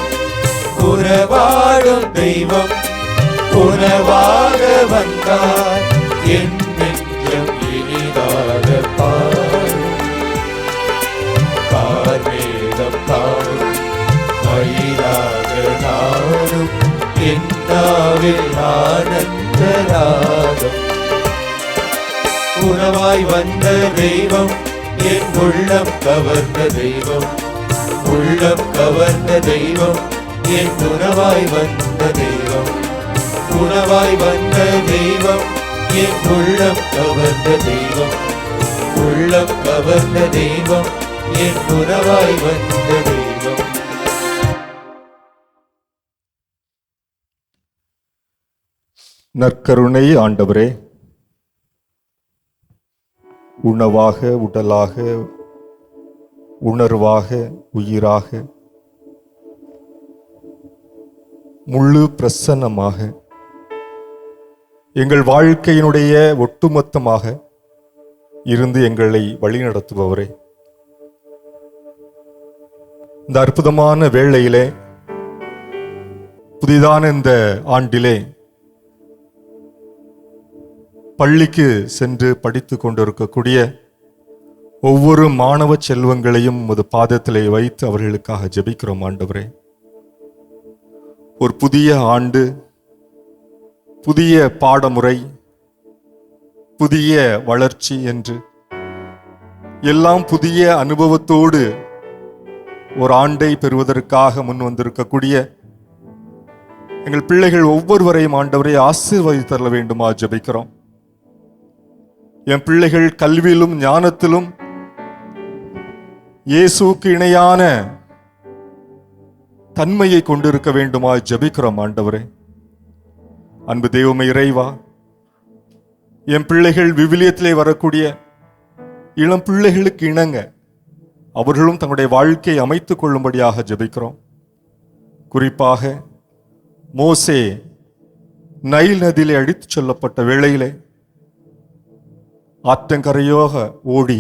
உறவாடும் தெய்வம் உணவாக வந்தார், என் நெஞ்சம் இனிதாக பாடும். கார்மேகம் காணும் மயிலாக நாடும், என் நாவில் ஆனந்த ராகம். உணவாய் வந்த தெய்வம், என் உள்ளம் கவர்ந்த தெய்வம். உள்ளம் கவர்ந்த தெய்வம், என் உணவாய் வந்த தெய்வம். உணவாய் வந்த தெய்வம், என் உள்ளம் கவர்ந்த தெய்வம். உள்ளம் கவர்ந்த தெய்வம், என் உணவாய் வந்த தெய்வம். நற்கருணை ஆண்டவரே, உணவாக, உடலாக, உணர்வாக, உயிராக, முழு பிரசன்னமாக, எங்கள் வாழ்க்கையினுடைய ஒட்டுமொத்தமாக இருந்து எங்களை வழிநடத்துபவரே, இந்த அற்புதமான வேளையிலே, புதிதான இந்த ஆண்டிலே பள்ளிக்கு சென்று படித்து கொண்டிருக்கக்கூடிய ஒவ்வொரு மாணவ செல்வங்களையும் உமது பாதத்திலே வைத்து அவர்களுக்காக ஜெபிக்கிறோம் ஆண்டவரே. ஒரு புதிய ஆண்டு, புதிய பாடமுறை, புதிய வளர்ச்சி என்று எல்லாம் புதிய அனுபவத்தோடு ஒரு ஆண்டை பெறுவதற்காக முன் வந்திருக்கக்கூடிய எங்கள் பிள்ளைகள் ஒவ்வொருவரையும் ஆண்டவரை ஆசீர்வதித்தர வேண்டுமா ஜெபிக்கிறோம். என் பிள்ளைகள் கல்வியிலும் ஞானத்திலும் இயேசுவுக்கு இணையான தன்மையை கொண்டிருக்க வேண்டுமா ஜெபிக்கிறோம் ஆண்டவரே. அன்பு தெய்வமே இறைவா, என் பிள்ளைகள் விவிலியத்திலே வரக்கூடிய இளம் பிள்ளைகளுக்கு இணங்க அவர்களும் தங்களுடைய வாழ்க்கையை அமைத்துக் கொள்ளும்படியாக ஜெபிக்கிறோம். குறிப்பாக மோசே நைல் நதியிலே அடித்துச் செல்லப்பட்ட வேளையிலே ஆற்றங்கரையோக ஓடி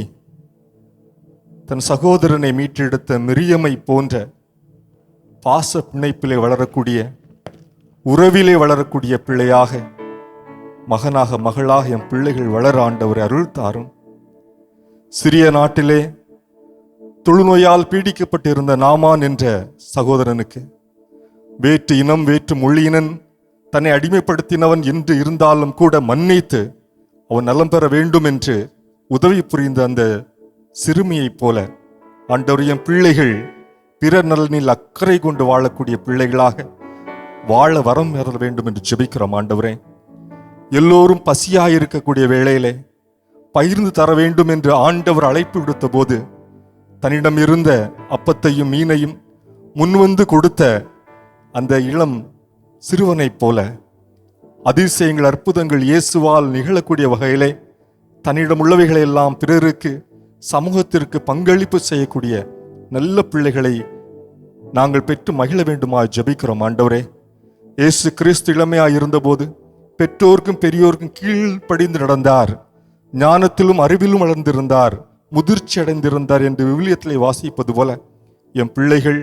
தன் சகோதரனை மீட்டெடுத்த மிரியமை போன்ற பாச பிணைப்பிலே வளரக்கூடிய, உறவிலே வளரக்கூடிய பிள்ளையாக, மகனாக மகளாக என் பிள்ளைகள் வளர ஆண்டவரை அருள் தாரும். சிறிய நாட்டிலே தொழுநோயால் பீடிக்கப்பட்டிருந்த நாமான் என்ற சகோதரனுக்கு வேற்று இனம் வேற்று மொழியினன் தன்னை அடிமைப்படுத்தினவன் என்று இருந்தாலும் கூட மன்னித்து அவன் நலம் பெற வேண்டும் என்று உதவி புரிந்த அந்த சிறுமியைப் போல ஆண்டவர் என் பிள்ளைகள் பிறர் நலனில் அக்கறை கொண்டு வாழக்கூடிய பிள்ளைகளாக வாழ வரம் பெற வேண்டும் என்று ஜெபிக்கிறோம் ஆண்டவரே. எல்லோரும் பசியாயிருக்கக்கூடிய வேளையிலே பகிர்ந்து தர வேண்டும் என்று ஆண்டவர் அழைப்பு விடுத்த போது தன்னிடம் இருந்த அப்பத்தையும் மீனையும் முன்வந்து கொடுத்த அந்த இளம் சிறுவனைப் போல அதிசயங்கள் அற்புதங்கள் இயேசுவால் நிகழக்கூடிய வகையிலே தன்னிடம் உள்ளவைகளை எல்லாம் பிறருக்கு சமூகத்திற்கு பங்களிப்பு செய்யக்கூடிய நல்ல பிள்ளைகளை நாங்கள் பெற்று மகிழ வேண்டுமா ஜெபிக்கிறோம் ஆண்டவரே. இயேசு கிறிஸ்து இளமையாய் இருந்தபோது பெற்றோருக்கும் பெரியோருக்கும் கீழ்ப்படிந்து நடந்தார், ஞானத்திலும் அறிவிலும் வளர்ந்திருந்தார், முதிர்ச்சி அடைந்திருந்தார் என்று விவிலியத்திலே வாசிப்பது போல என் பிள்ளைகள்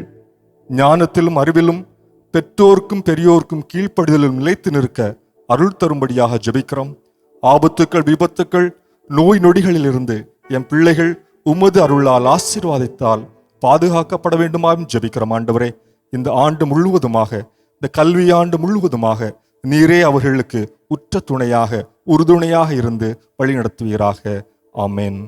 ஞானத்திலும் அறிவிலும் பெற்றோருக்கும் பெரியோருக்கும் கீழ்ப்படிதலும் நிலைத்து நிற்க அருள் தரும்படியாக ஜெபிக்கிறோம். ஆபத்துக்கள், விபத்துக்கள், நோய் நொடிகளில் இருந்து என் பிள்ளைகள் உமது அருளால் ஆசீர்வாதத்தால் பாதுகாக்கப்பட வேண்டுமாறும் ஜெபிக்கிறோம் ஆண்டவரே. இந்த ஆண்டு முழுவதுமாக, இந்த கல்வியாண்டு முழுவதுமாக நீரே அவர்களுக்கு உற்ற துணையாக, உறுதுணையாக இருந்து வழிநடத்துவீராக. ஆமென்.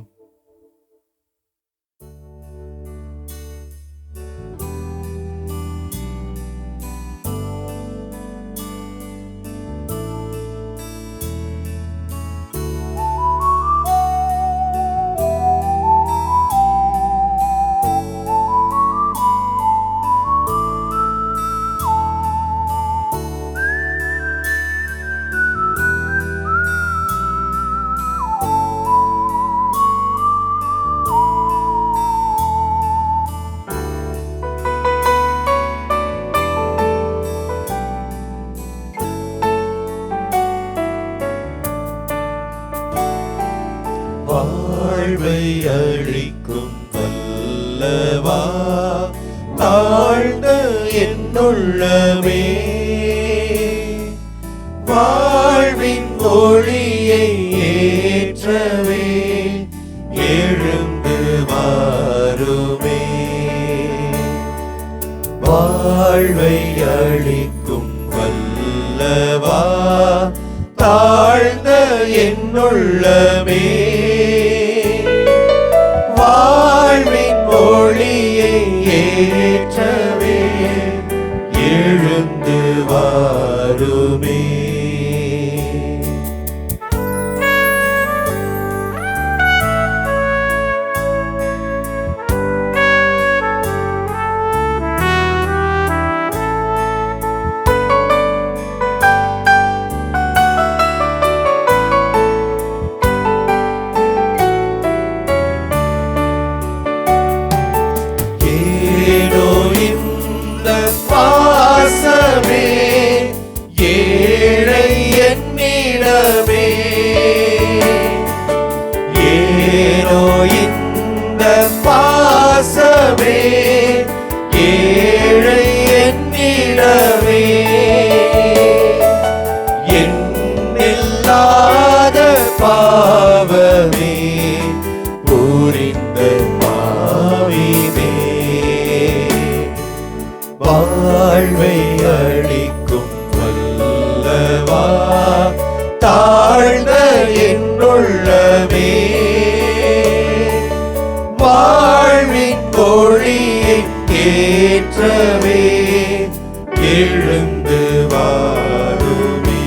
வாழ்வை அளிக்கும் வல்லவா தாழ்ந்த என்னுள்ளமே வாழ்வின் ஒளியை ஏற்றவே எழுந்து வாருமே வாழ்வை அளிக்கும் வல்லவா தாழ்ந்த என்னுள்ளமே வாழ்வின் ஒளியை ஏற்றவே எழுந்து வாருமே ஏனோ இந்த பாசமே ஏழை என்னிடமே ஏனோ இந்த பாசமே ஏழை என்னிடமே என்னில்லாத பாவமே புரிந்த பாவினே வாழ்வை அளிக்கும் வல்லவா தாழ்ந்த என்னுள்ளமே வாழ்வின் ஒளியை ஏற்றவே எழுந்து வாருமே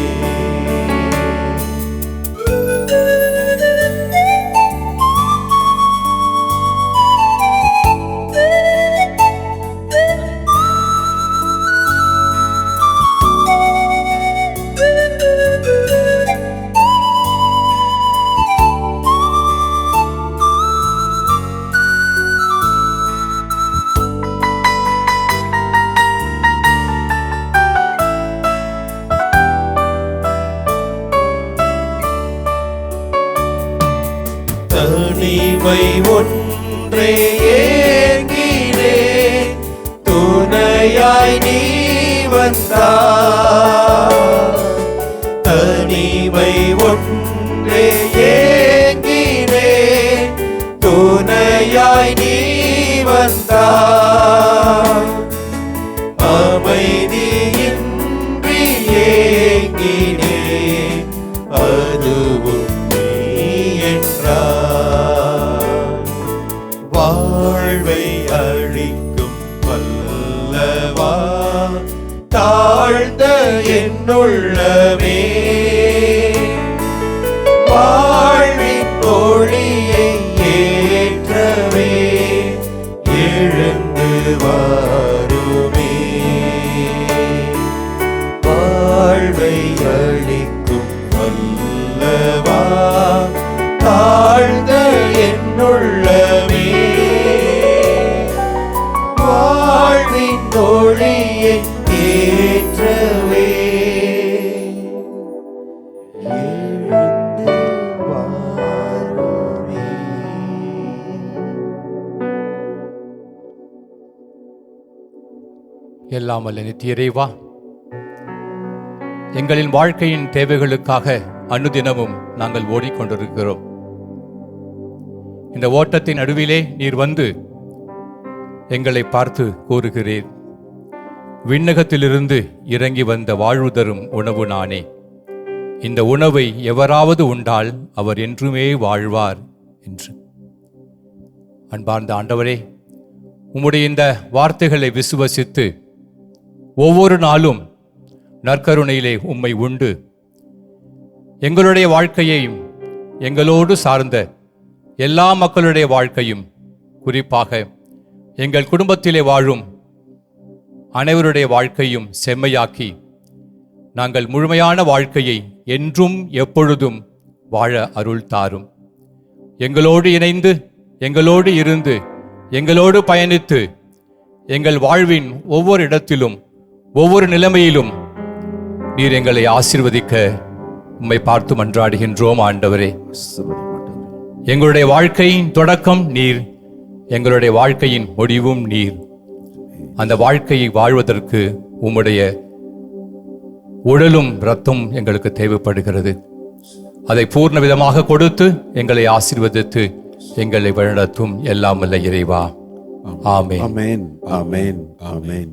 தனிமை ஒன்றே ஏங்கினே துணையாய் நீ வந்தாய் தனிமை ஒன்றே ஏங்கினே துணையாய் நீ வந்தாய் அமைதியின்றி ஏங்கினே அதுவும் நீ என்றாய் வாழ்வை அளிக்கும் வல்லவா தாழ்ந்த என்னுள்ளமே வாழ்வின் ஒளியை ஏற்றவே எழுந்து வாருமே வாழ்வை அளிக்கும் வல்லவா தாழ்ந்த என்னுள்ளமே வாழ்வின் ஒளியை ஏற்றவே எழுந்து வாருமே எல்லாம் வல்ல நித்திய இறைவா, எங்களின் வாழ்க்கையின் தேவைகளுக்காக அனுதினமும் நாங்கள் ஓடிக்கொண்டிருக்கிறோம். இந்த ஓட்டத்தின் நடுவிலே நீர் வந்து எங்களை பார்த்து கூறுகிறீர், விண்ணகத்திலிருந்து இறங்கி வந்த வாழ்வு தரும் உணவு நானே. இந்த உணவை எவராவது உண்டால் அவர் என்றுமே வாழ்வார் என்று. அன்பார்ந்த ஆண்டவரே, உம்முடைய இந்த வார்த்தைகளை விசுவசித்து ஒவ்வொரு நாளும் நற்கருணையிலே உம்மை உண்டு எங்களுடைய வாழ்க்கையையும் எங்களோடு சார்ந்த எல்லா மக்களுடைய வாழ்க்கையும், குறிப்பாக எங்கள் குடும்பத்திலே வாழும் அனைவருடைய வாழ்க்கையும் செம்மையாக்கி நாங்கள் முழுமையான வாழ்க்கையை என்றும் எப்பொழுதும் வாழ அருள் தாரும். எங்களோடு இணைந்து, எங்களோடு இருந்து, எங்களோடு பயணித்து, எங்கள் வாழ்வின் ஒவ்வொரு இடத்திலும் ஒவ்வொரு நிலைமையிலும் நீர் எங்களை ஆசீர்வதிக்க உம்மை பார்த்து மன்றாடுகின்றோம். ஆண்டவரே, எங்களுடைய வாழ்க்கையின் தொடக்கம் நீர், எங்களுடைய வாழ்க்கையின் முடிவும் நீர். அந்த வாழ்க்கையை வாழ்வதற்கு உம்முடைய உடலும் இரத்தம் எங்களுக்கு தேவைப்படுகிறது. அதை பூர்ண விதமாக கொடுத்து எங்களை ஆசீர்வதித்து எங்களை வழிநடத்தும் எல்லாம் வல்ல இறைவா. ஆமென். ஆமென், ஆமென், ஆமென்.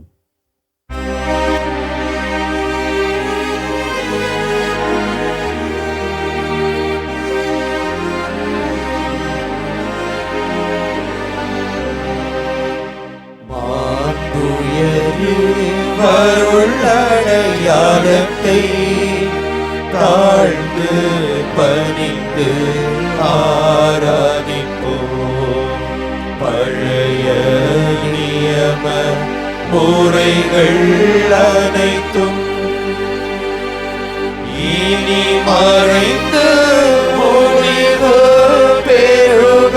அருளடையாளத்தை தாழ்ந்து பணிந்து ஆராதிப்போம். பழைய நியம முறைகள் அனைத்தும் இனி மறைந்து முடிவு பெறுக.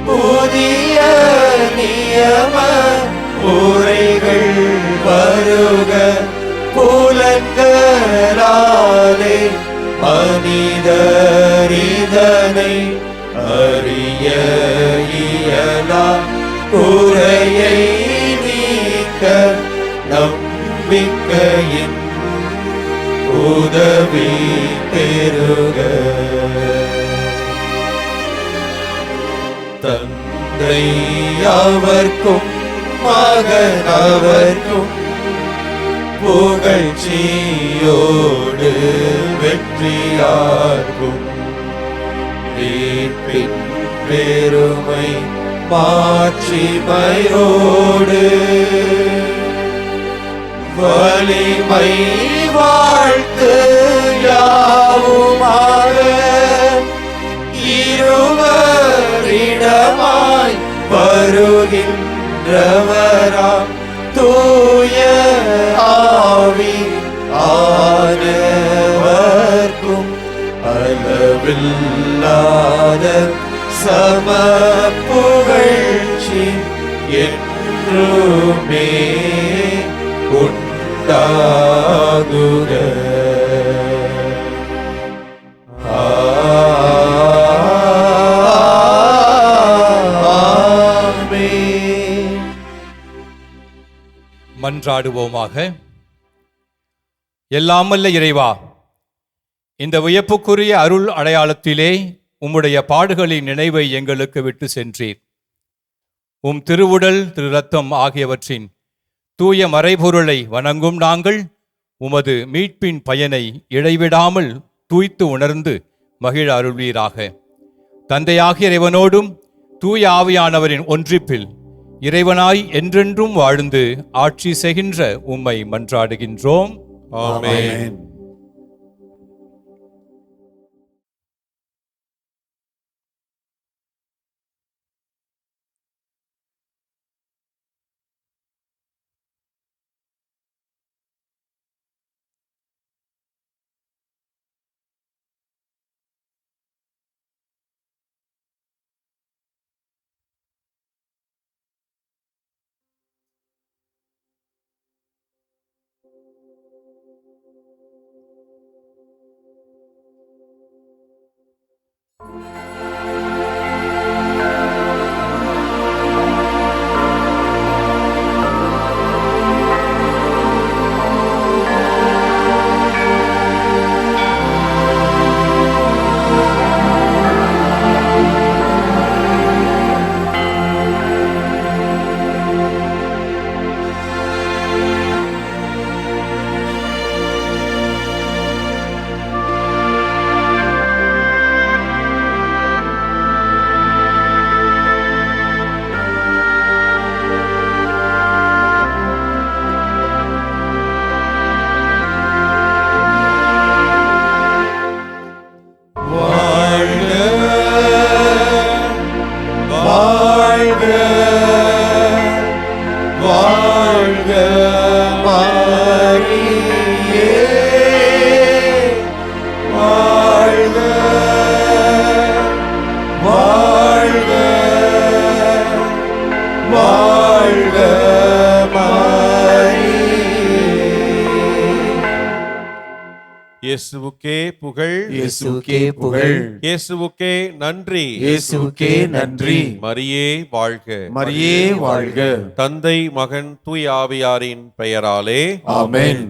புதிய நியம முறைகள் வருக. புலன்களாலே மனிதரிதனை அறிய இயலா. குறையை நீக்க நம்பிக்கையின் உதவி பெறுக. தந்தை அவர்க்கும் மகன் அவர்க்கும் புகழ்ச்சியோடு வெற்றியாகும். மீட்பின் பெருமை மாட்சிமையோடு வலிமை வாழ்த்து யாவுமாக இருவரிடமாய் வருகின்றவராம் தூய ஆவி ஆனவர்க்கும் அளவில்லாத சம புகழ்ச்சி என்றுமே உண்டாகுக. மன்றாடுவோமாக. எல்லாம் வல்ல இறைவா, இந்த வியப்புக்குரிய அருள் அடையாளத்திலே உம்முடைய பாடுகளின் நினைவை எங்களுக்கு விட்டு சென்றீர். உம் திருவுடல் திரு இரத்தம் ஆகியவற்றின் தூய மறைபொருளை வணங்கும் நாங்கள் உமது மீட்பின் பயனை இடைவிடாமல் தூய்த்து உணர்ந்து மகிழ அருள்வீராக. தந்தையாகிய இறைவனோடும் தூய ஆவியானவரின் ஒன்றிப்பில் இறைவனாய் என்றென்றும் வாழ்ந்து ஆட்சி செய்கின்ற உம்மை மன்றாடுகின்றோம். ஆமென். இயேசுவுக்கே புகழ், இயேசுவுக்கே புகழ், இயேசுவுக்கே நன்றி, இயேசுவுக்கே நன்றி. மரியே வாழ்க, மரியே வாழ்க. தந்தை மகன் தூய் ஆவியாரின் பெயராலே ஆமென்.